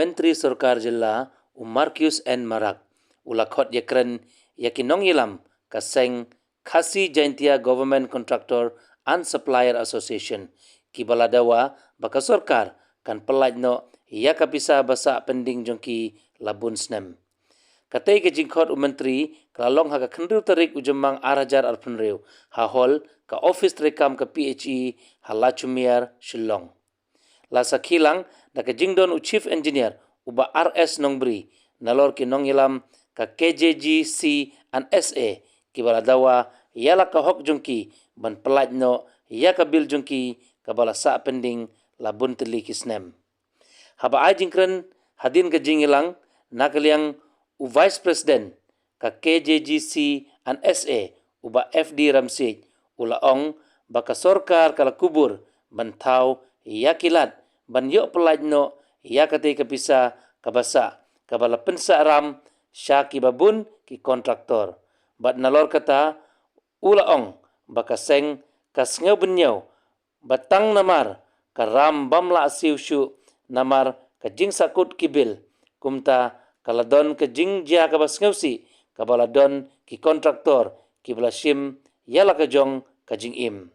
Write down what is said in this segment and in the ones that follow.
Menteri Sarkar Jilla Marcus N. Marak ulakhot yakren yakinong yilam kaseng Khasi Jaintia Government Contractor and Supplier Association kibaladawa baka Sarkar kan pelajno ya kapisa basa pending jongki labun snem. Katay ke jingkhot menteri kalalong haga khandru tarik ujemang arajar arpenreu hahol ka office rekam ka PHE halachumiar Shillong. Lasa kilang da ka jingdon chief engineer uba RS Nongbri nalor ki nonghilam ka KJGC and SA kibaladawa yala ka hok jongki ban pelajno ya ka bil jongki kabala sa pending labun teli kisnem. Haba ajingkren hadin ka jingilang nakaliang Vice President ka KJGC and SA uba FD Ramsey ulaong baka Sarkar kala kubur bantau yakilat banyo pelajno yakate kapisa kabasa kabala pensa ram syaki babun ki kontraktor bat nalor kata ulaong baka seng kasngeu benyau batang namar karam bamla asiusyu namar kajing sakut kibil kumta kaladon ke jing jia ka basngeusi kabaladon ki kontraktor ki blasim yala ka jong ka jing im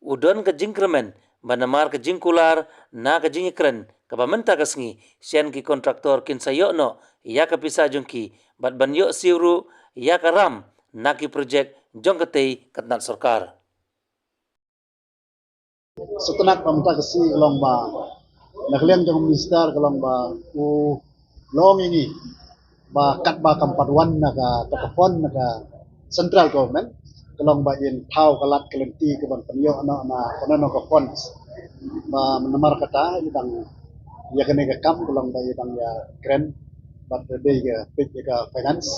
udon ka jing kremen banamar ka jing kular na ka jing ikren ka bamenta kasngi sian ki kontraktor kin sayono ya ka pisa jongki bat banyo siuru ya ka ram na ki project jong katei katnat Sarkar setenak pamta kasi long ba nakliang jong minister kalong ba u long ini ba kat ba kampadwan naga takapon naga central government kalong ba in thau kalat kelenti ke ban penyo na kono ka funds ba menamar kata idang ya kene ka kam kalong ba idang ya grant ba de ya pit ya finance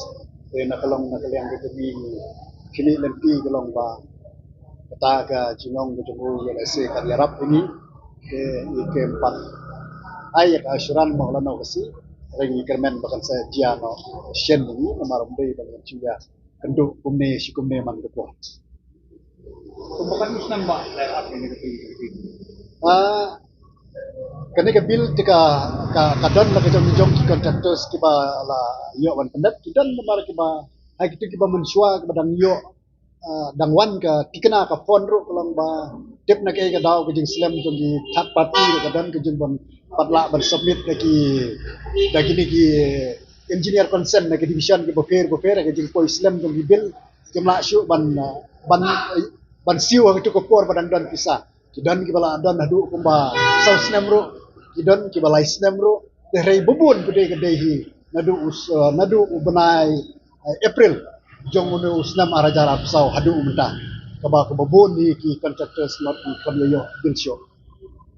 de na kalong nakliang ke ni kini lenti kalong ba kata ka jinong ke jemu ya se kan yarap ini ke empat ay ka asuran mo lano kasi ring kermen bahkan saya dia no shen ini nomor mbei dengan juga kenduk kumne si kumne man ko kumbakan musnang ba like up ini kene ke bil tika kadon la kejong jong contractors kiba la yo wan pendat kidan nomor kiba ai kitu kiba mensua kiba dang yo dangwan ka tikena ka fon ro lang ba dep na kay ka daw kejing slam jong di third party kadon kejing bon patla ban submit lagi ni ki engineer concern lagi division ke bofer ke jing po islam jong bil jumlah syu ban siu itu ko por badang don pisah kidan ki bala don hadu kumba south namro kidan ki bala islamro de rei bubun gede hi nadu ubenai April jong munu usnam arajar apsau hadu umta kaba ko bubun ni ki contractors not kon yo bil show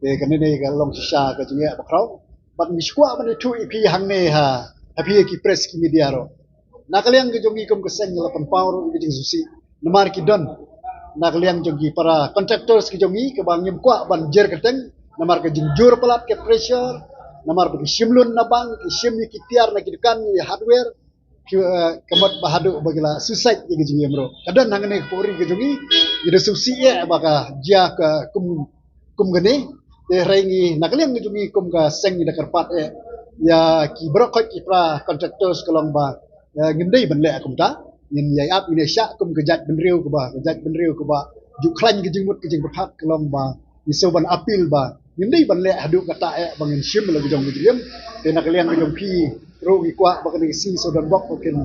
de kanene ka long sha ka jinge bakraw bat miskwa man tu ipi hangne ha api ki press ki media ro nakaliang ke jongi kom keseng lapan power ke jing susi namar ki don nakaliang jongi para contractors ki jongi ke bang nyem kwa ban jer keteng namar ke jing jur pelat ke pressure namar bagi simlun na bang ki sim ki tiar na ki dukan ni hardware kemat bahadu bagila suicide ke jing yemro kadang hangne pori ke jongi ide susi ya baka jia ke kum gene de rengi nakaliang ke jongi kum ka seng ni karpat ya ki brokot ki pra contractors kolong ba ngindai ban le akum ta ngin yai ap ni sya kum kejat benriu ke ba ju klan ke jingmut ke jing berhak kolong ba ni so ban apil ba ngindai ban le hadu kata bangin sim la jong gejiem de nak liang jong pi ro ki kwa ba ke si so dan bok ken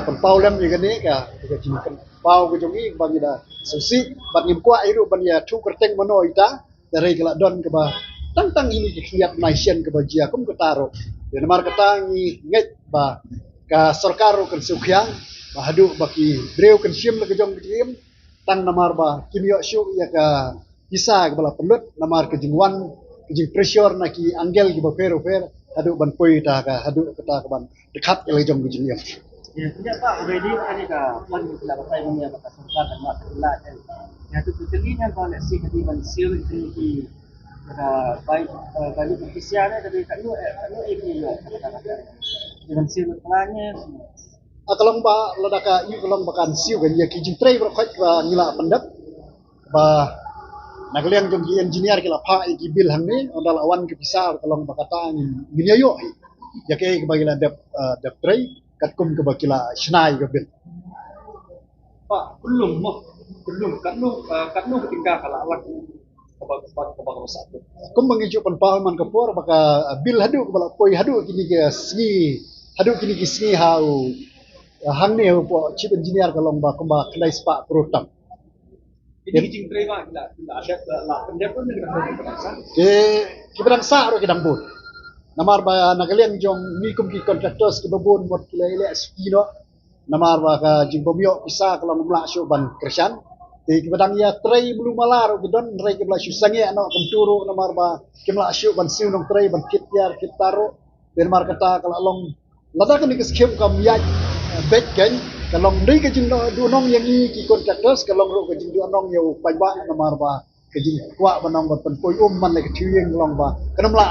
pan paulem ni gane ka ke jing kan pau ke jong i ba ni da so si ban ngim kwa iru ban ya thu kerteng mano ita dari kala don ke ba tang ini kiat nation ke bajia kum ketaro de namar kata ngi nget ba ka Sarkar kan sukhyang bahadu baki breu kan sim la kejong kejim tang namar ba kimyo syu ya ka bisa ke bala pelut namar ke jingwan ke jing pressure na ki angel ki ba fer hadu ban poi ta ka hadu kata ka ban dekat ke jong kejim ya tidak pak already kan ka plan kita pakai punya maka Sarkar dan mak kelah ya tu telinya kalau si ketiban sil ki baik bagi beneficiarnya dari kanu ini dengan sil pelanya kalau ba ladaka yu kalau bakan siu kan ya ki jing tray berkhot ba ngila pendap ba nak liang jong ki engineer kila pa ki bil hang ni ondal awan ke pisar kalong bakata ngin yo ya ke bagila dep tray kat kum ke bakila shnai ke bil Pak, belum katnu ketinggal kalau awak kebak satu. kum mengijuk pahaman ke por baka bil hadu ke bala poi hadu kini ke sngi hadu kini ke sngi hau hang ni po chief engineer kalong ba kumba klai spa protam Ini jing terima tidak ada lah pendep pun dengan berasa. ke berang sa ro ke dang bun namar ba nagaliang jong ni kum ki contractors ke babun mot kila ile spino namar ba ka jing bomyo isa kalau mla syo ban krisyan ti ke badang ya tray belum malar ke don tray ke bla syu sange ano kum turu namar ba ke mla syu ban siu nong tray ban kit yar kit taro ben mar kata kalau long lada kan ke skem kam ya back kan kalau ndai ke jing du nong yang ni ki contractors kalau ro ke jing du nong yo pai ba namar ba ke jing kwa banong ba pen poi man le ke thieng long ba kanam la